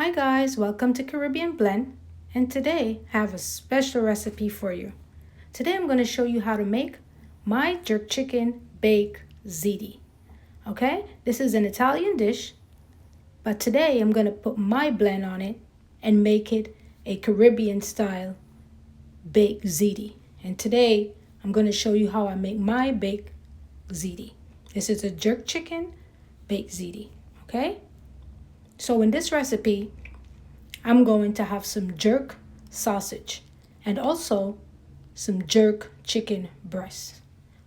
Hi guys, welcome to Caribbean Blend, and today I have a special recipe for you. Today I'm going to show you how to make my jerk chicken baked ziti. Okay, this is an Italian dish, but today I'm going to put my blend on it and make it a Caribbean style baked ziti. And today I'm going to show you how I make my baked ziti. This is a jerk chicken baked ziti. Okay. So in this recipe, I'm going to have some jerk sausage and also some jerk chicken breasts.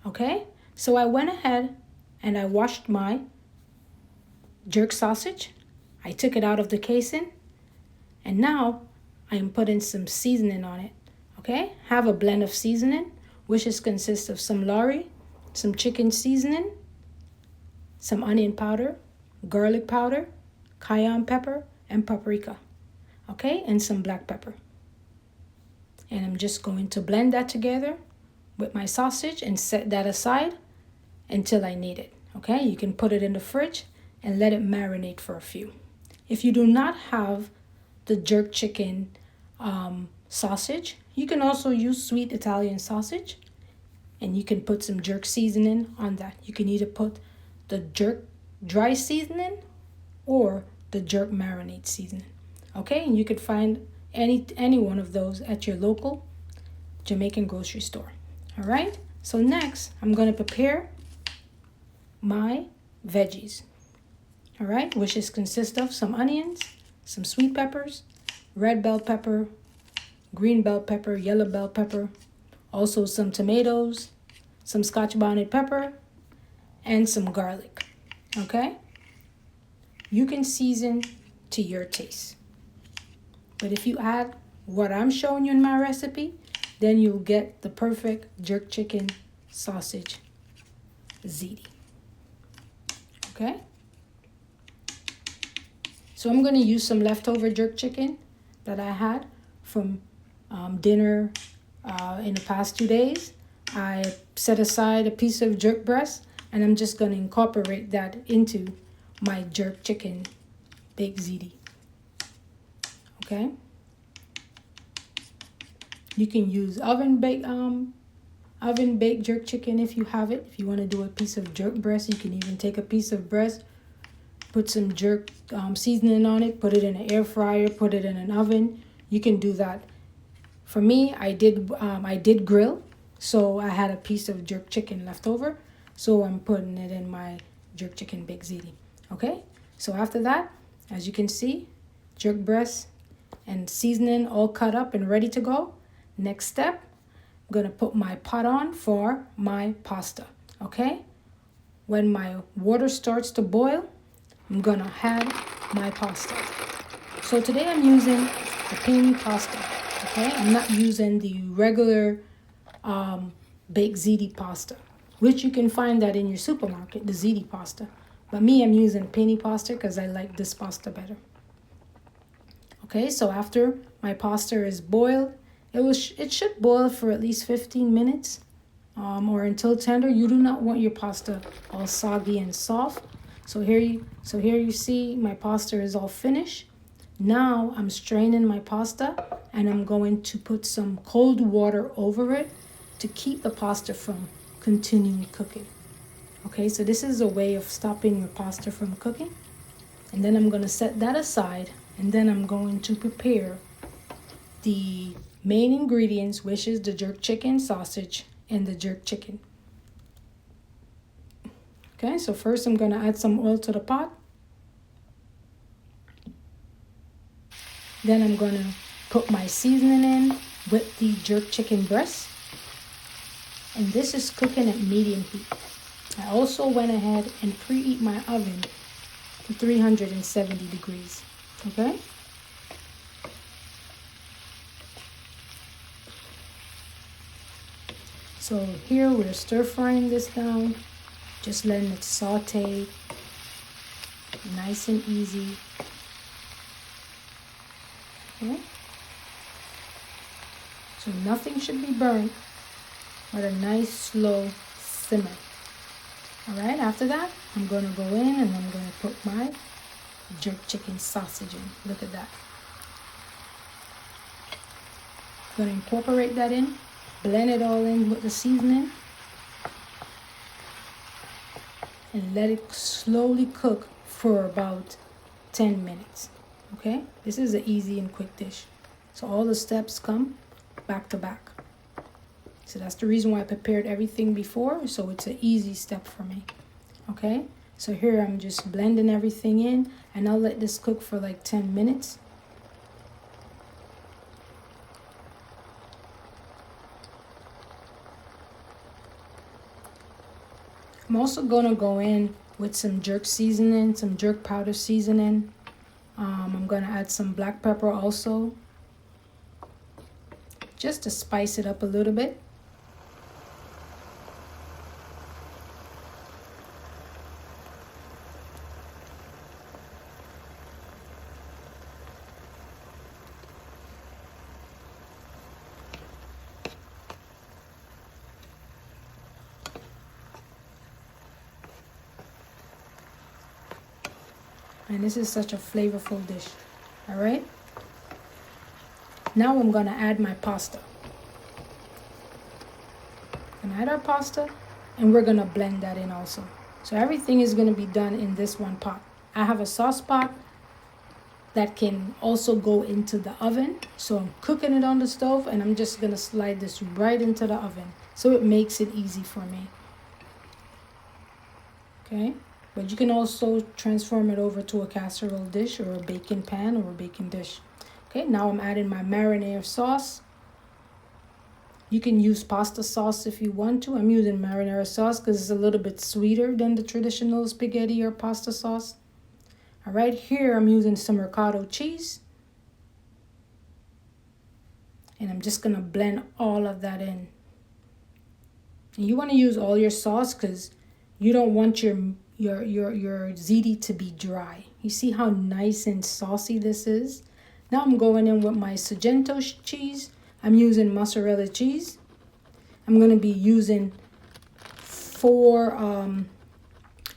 Okay? So I went ahead and I washed my jerk sausage. I took it out of the casing, and now I am putting some seasoning on it. Okay? Have a blend of seasoning, which consists of some Lorry, some chicken seasoning, some onion powder, garlic powder, cayenne pepper, and paprika, okay, and some black pepper. And I'm just going to blend that together with my sausage and set that aside until I need it, okay? You can put it in the fridge and let it marinate for a few. If you do not have the jerk chicken sausage, you can also use sweet Italian sausage, and you can put some jerk seasoning on that. You can either put the jerk dry seasoning or the jerk marinade seasoning. Okay, and you could find any one of those at your local Jamaican grocery store. All right, so next I'm going to prepare my veggies. All right, which consists of some onions, some sweet peppers, red bell pepper, green bell pepper, yellow bell pepper, also some tomatoes, some Scotch bonnet pepper, and some garlic. Okay. You can season to your taste. But if you add what I'm showing you in my recipe, then you'll get the perfect jerk chicken sausage ziti. Okay? So I'm going to use some leftover jerk chicken that I had from dinner in the past 2 days. I set aside a piece of jerk breast, and I'm just going to incorporate that into my jerk chicken baked ziti. Okay. You can use oven baked jerk chicken if you have it. If you want to do a piece of jerk breast, you can even take a piece of breast, put some jerk seasoning on it, put it in an air fryer, put it in an oven. You can do that. For me, I did grill, so I had a piece of jerk chicken left over, so I'm putting it in my jerk chicken baked ziti. Okay, so after that, as you can see, jerk breast and seasoning all cut up and ready to go. Next step, I'm going to put my pot on for my pasta. Okay, when my water starts to boil, I'm going to add my pasta. So today I'm using the penne pasta. Okay, I'm not using the regular baked ziti pasta, which you can find that in your supermarket, the ziti pasta. But me, I'm using penne pasta because I like this pasta better. Okay, so after my pasta is boiled, it should boil for at least 15 minutes or until tender. You do not want your pasta all soggy and soft. So here you see my pasta is all finished. Now I'm straining my pasta, and I'm going to put some cold water over it to keep the pasta from continuing cooking. Okay, so this is a way of stopping your pasta from cooking. And then I'm going to set that aside, and then I'm going to prepare the main ingredients, which is the jerk chicken sausage and the jerk chicken. Okay, so first I'm going to add some oil to the pot. Then I'm going to put my seasoning in with the jerk chicken breast. And this is cooking at medium heat. I also went ahead and preheat my oven to 370 degrees. Okay? So here we're stir frying this down, just letting it saute nice and easy. Okay? So nothing should be burnt, but a nice slow simmer. All right, after that, I'm going to go in and I'm going to put my jerk chicken sausage in. Look at that. Gonna incorporate that in, blend it all in with the seasoning, and let it slowly cook for about 10 minutes. Okay, this is an easy and quick dish. So all the steps come back to back. So that's the reason why I prepared everything before, so it's an easy step for me. Okay, so here I'm just blending everything in, and I'll let this cook for like 10 minutes. I'm also gonna go in with some jerk seasoning, some jerk powder seasoning. I'm gonna add some black pepper also, just to spice it up a little bit. And this is such a flavorful dish. All right. Now I'm gonna add my pasta. I'm gonna add our pasta, and we're gonna blend that in also. So everything is gonna be done in this one pot. I have a sauce pot that can also go into the oven. So I'm cooking it on the stove, and I'm just gonna slide this right into the oven. So it makes it easy for me. Okay. But you can also transform it over to a casserole dish or a baking pan or a baking dish. Okay, now I'm adding my marinara sauce. You can use pasta sauce if you want to. I'm using marinara sauce because it's a little bit sweeter than the traditional spaghetti or pasta sauce. All right, here I'm using some ricotta cheese. And I'm just going to blend all of that in. And you want to use all your sauce because you don't want your ziti to be dry. You see how nice and saucy this is? Now I'm going in with my Sargento cheese. I'm using mozzarella cheese. I'm going to be using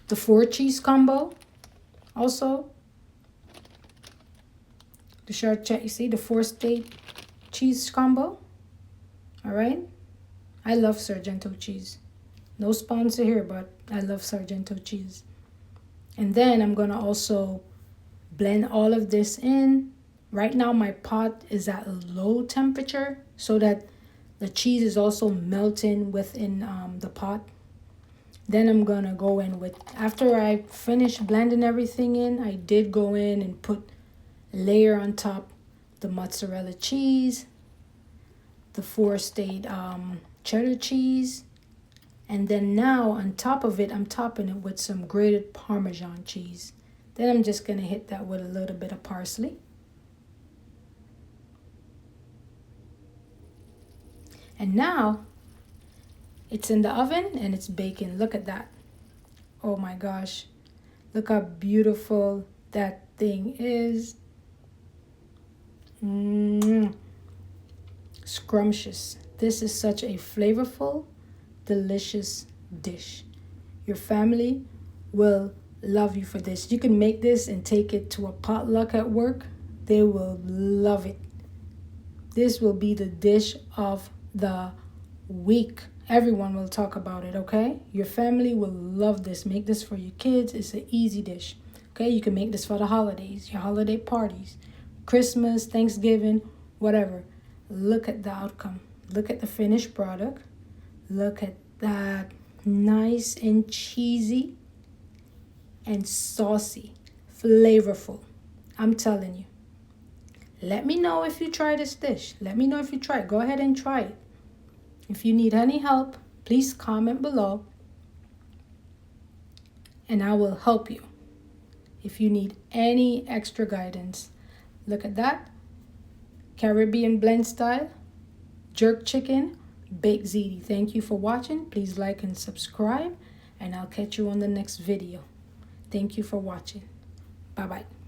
the 4 cheese combo also. The short check, you see the 4 state cheese combo. All right. I love Sargento cheese. No sponsor here, but I love Sargento cheese. And then I'm gonna also blend all of this in. Right now my pot is at a low temperature so that the cheese is also melting within the pot. Then I'm gonna go in with, after I finish blending everything in, I did go in and put a layer on top the mozzarella cheese, the 4 state cheddar cheese. And then now on top of it, I'm topping it with some grated Parmesan cheese. Then I'm just going to hit that with a little bit of parsley. And now it's in the oven and it's baking. Look at that. Oh my gosh. Look how beautiful that thing is. Scrumptious. This is such a flavorful, delicious dish. Your family will love you for this. You can make this and take it to a potluck at work. They will love it. This will be the dish of the week. Everyone will talk about it, okay? Your family will love this. Make this for your kids. It's an easy dish. Okay, you can make this for the holidays, your holiday parties, Christmas, Thanksgiving, whatever. Look at the outcome. Look at the finished product. Look at that, nice and cheesy and saucy, flavorful. I'm telling you. Let me know if you try this dish. Let me know if you try it. Go ahead and try it. If you need any help, please comment below and I will help you. If you need any extra guidance, look at that. Caribbean blend style, jerk chicken, baked ziti. Thank you for watching. Please like and subscribe, and I'll catch you on the next video. Thank you for watching. Bye-bye.